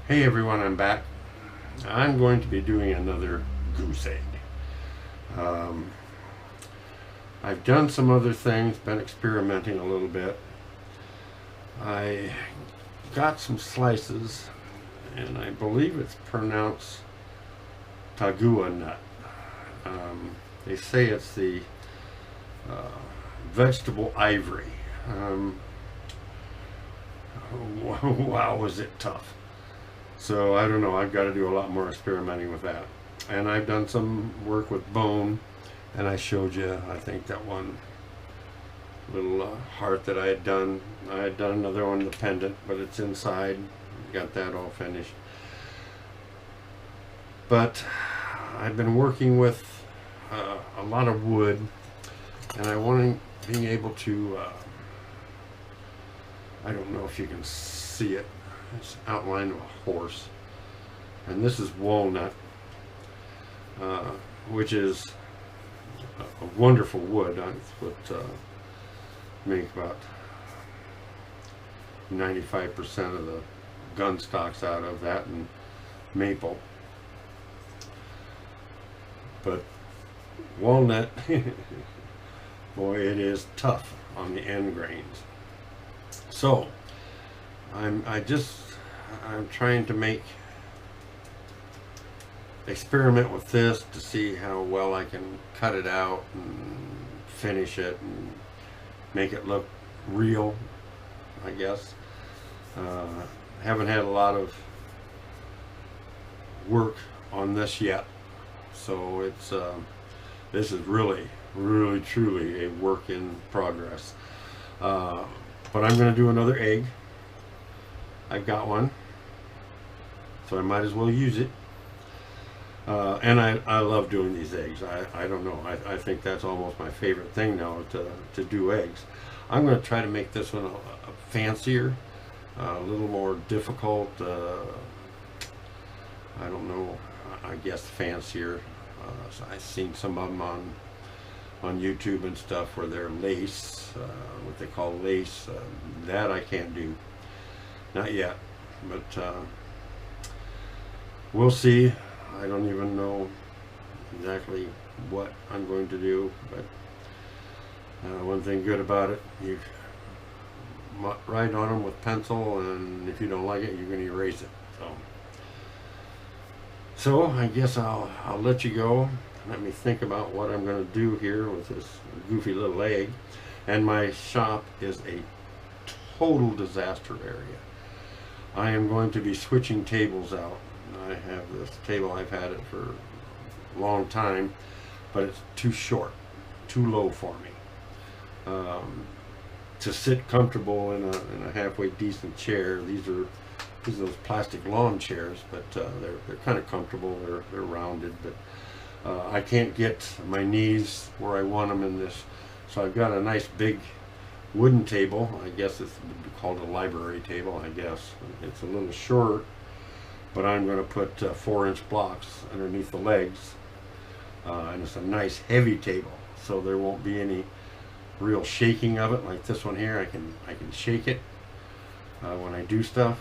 Hey everyone, I'm back. I'm going to be doing another goose egg. Um, I've done some other things, been experimenting a little bit. I got some slices, and I believe it's pronounced tagua nut. They say it's the uh, vegetable ivory. Um, wow, was it tough. So I don't know, I've got to do a lot more experimenting with that. And I've done some work with bone, and I showed you, I think, that one little heart that I had done. I had done another one, the pendant, but it's inside. Got that all finished. But I've been working with a lot of wood, and I want to being able to, I don't know if you can see it, it's outline of a horse. And this is walnut, uh, which is a wonderful wood. I would make about 95% of the gun stocks out of that, and maple. But walnut, boy, it is tough on the end grains. So I'm trying to experiment with this to see how well I can cut it out and finish it and make it look real, I guess. Uh, haven't had a lot of work on this yet, so this is really, really, truly a work in progress. But I'm going to do another egg. I've got one, so I might as well use it. And I love doing these eggs. I don't know. I think that's almost my favorite thing now, to do eggs. I'm going to try to make this one a fancier, a little more difficult. I don't know. I guess fancier. So I've seen some of them on YouTube and stuff where they're lace, what they call lace. That I can't do. Not yet. But we'll see. I don't even know exactly what I'm going to do, but one thing good about it, you write on them with pencil, and if you don't like it, you're going to erase it. So I guess I'll let you go. Let me think about what I'm going to do here with this goofy little egg. And my shop is a total disaster area. I am going to be switching tables out. I have this table, I've had it for a long time, but it's too short, too low for me. To sit comfortable in a halfway decent chair, these are those plastic lawn chairs, but they're kind of comfortable. They're rounded, but I can't get my knees where I want them in this. So I've got a nice big wooden table. I guess it's called a library table. I guess it's a little short, but I'm going to put 4-inch blocks underneath the legs, and it's a nice heavy table, so there won't be any real shaking of it like this one here. I can shake it when I do stuff,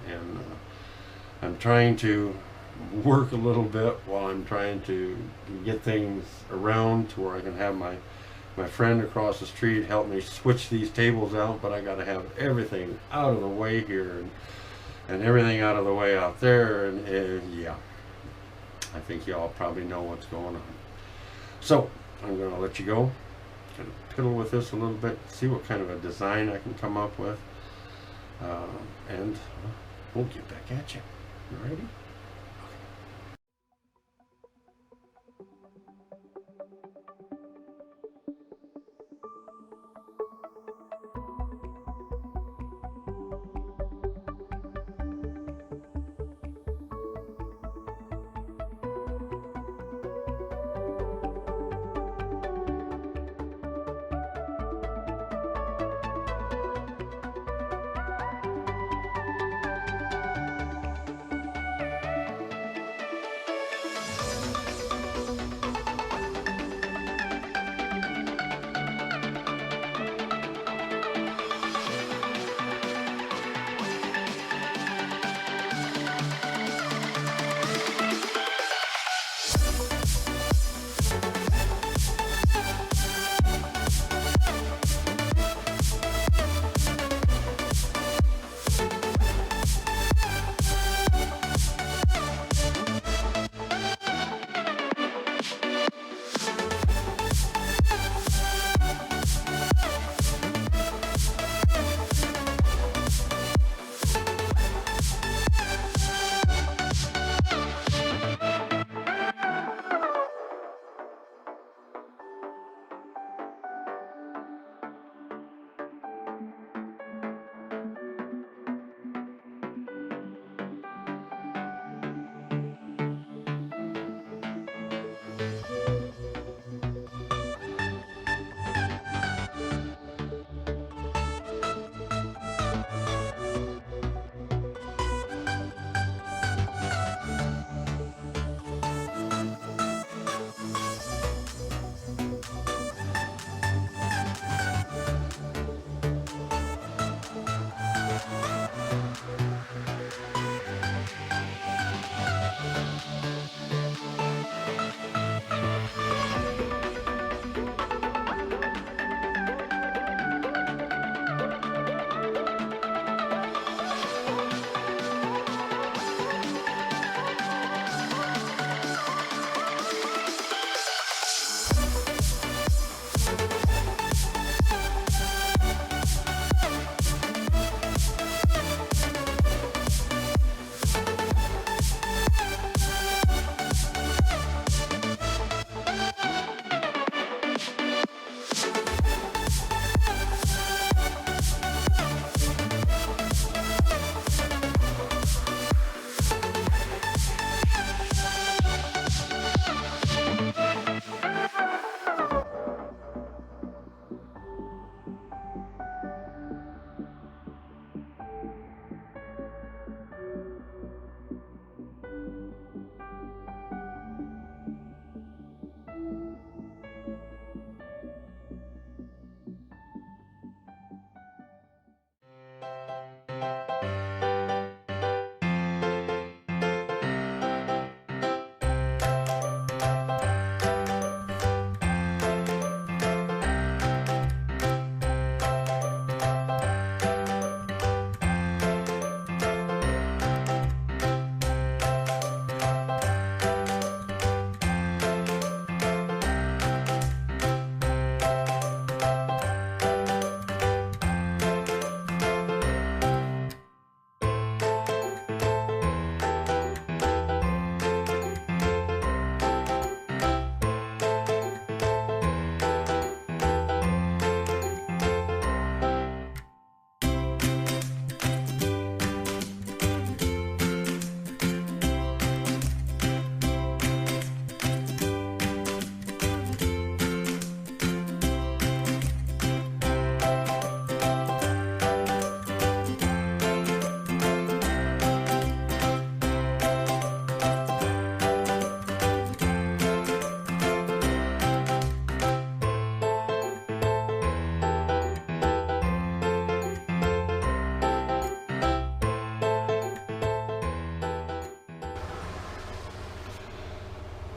and I'm trying to work a little bit while I'm trying to get things around to where I can have my friend across the street help me switch these tables out, but I got to have everything out of the way here, and everything out of the way out there, and yeah, I think y'all probably know what's going on. So I'm going to let you go, kind of piddle with this a little bit, see what kind of a design I can come up with, and we'll get back at you. You ready?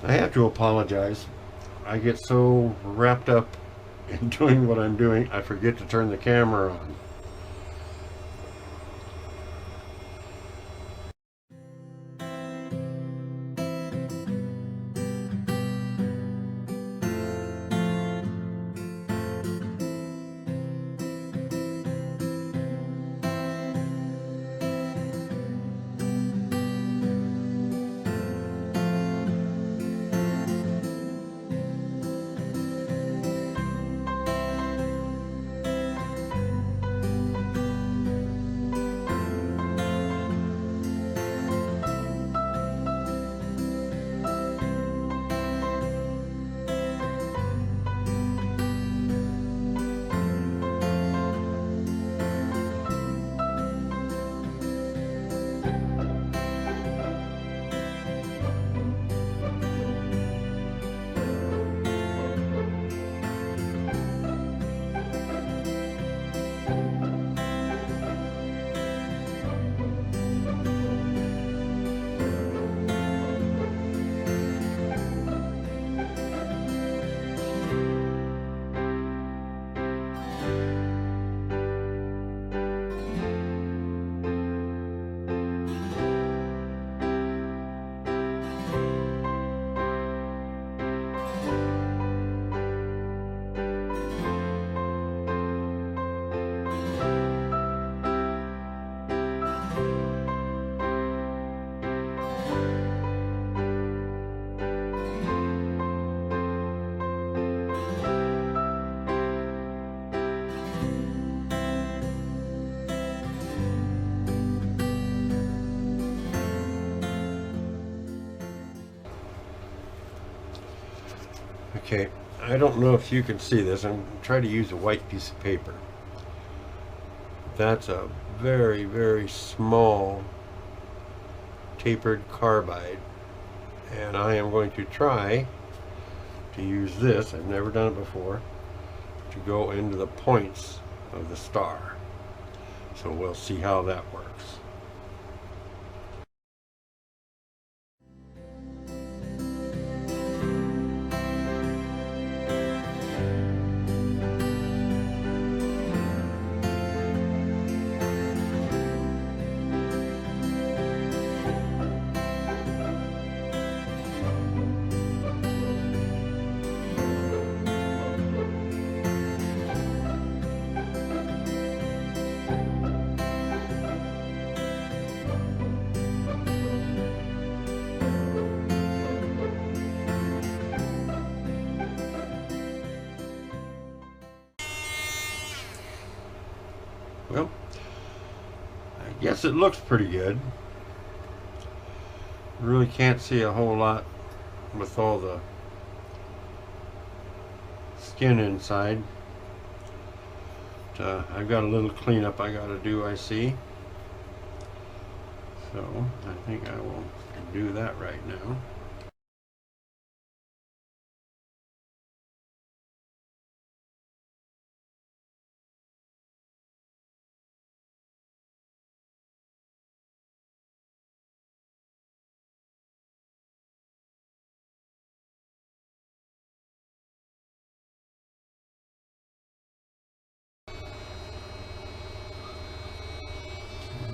I have to apologize. I get so wrapped up in doing what I'm doing, I forget to turn the camera on. Okay, I don't know if you can see this. I'm trying to use a white piece of paper. That's a very, very small tapered carbide. And I am going to try to use this, I've never done it before, to go into the points of the star. So we'll see how that works. Well, I guess it looks pretty good. Really can't see a whole lot with all the skin inside. But, I've got a little cleanup I got to do, I see. So I think I will do that right now.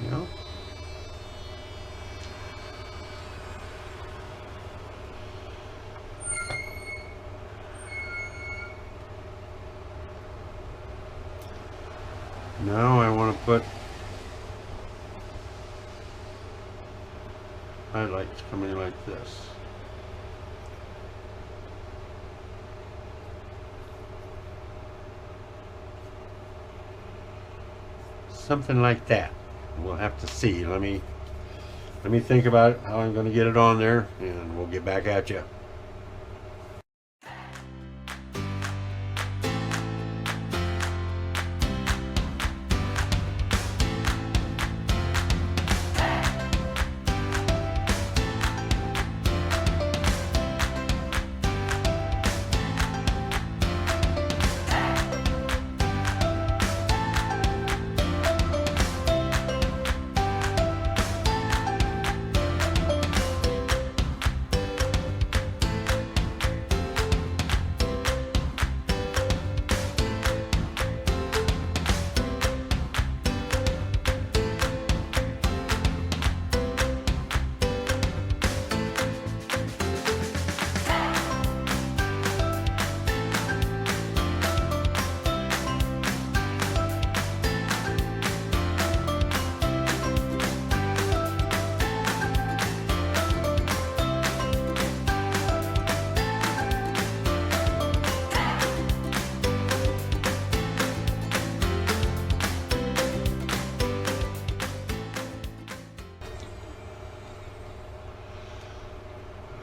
Yeah. Now I want to put highlights coming like this. Something like that. We'll have to see. Let me think about it, how I'm going to get it on there, and we'll get back at you.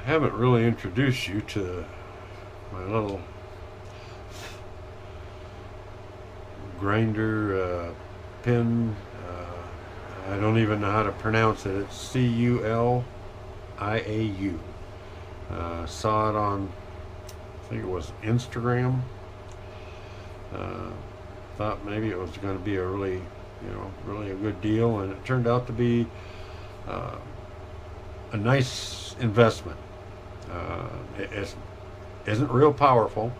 haven't really introduced you to my little grinder pin. I don't even know how to pronounce it. It's Culiau. Saw it on, I think it was Instagram. Thought maybe it was going to be a really, really a good deal, and it turned out to be a nice investment. It isn't real powerful,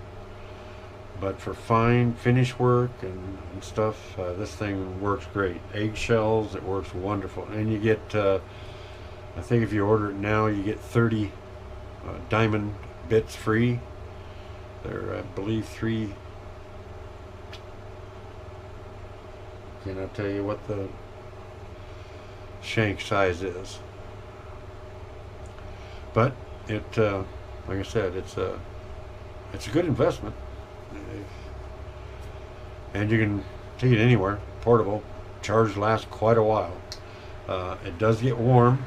but for fine finish work and stuff, this thing works great. Eggshells, it works wonderful. And you get, I think if you order it now, you get 30 diamond bits free. They're, I believe, three. Can I tell you what the shank size is? But it, like I said, it's a good investment. And you can take it anywhere, portable. Charge lasts quite a while. It does get warm.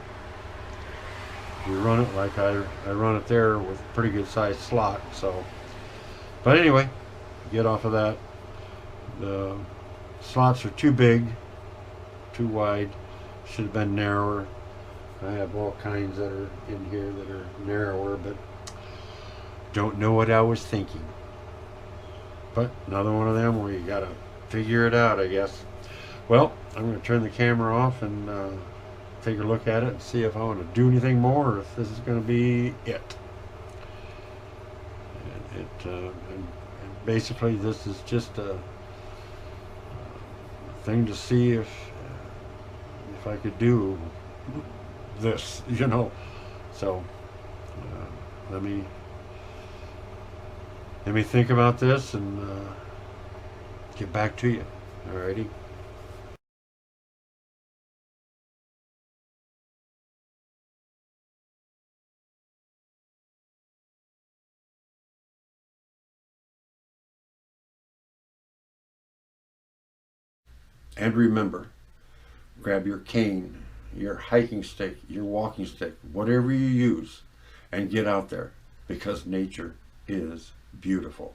If you run it like I run it there with a pretty good sized slot. So, but anyway, get off of that. The slots are too big, too wide. Should have been narrower. I have all kinds that are in here that are narrower, but don't know what I was thinking. But another one of them where you gotta figure it out, I guess. Well, I'm going to turn the camera off and take a look at it and see if I want to do anything more, or if this is going to be it. And basically, this is just a thing to see if I could do this, So let me think about this and get back to you. Alrighty. And remember, grab your cane, your hiking stick, your walking stick, whatever you use, and get out there, because nature is beautiful.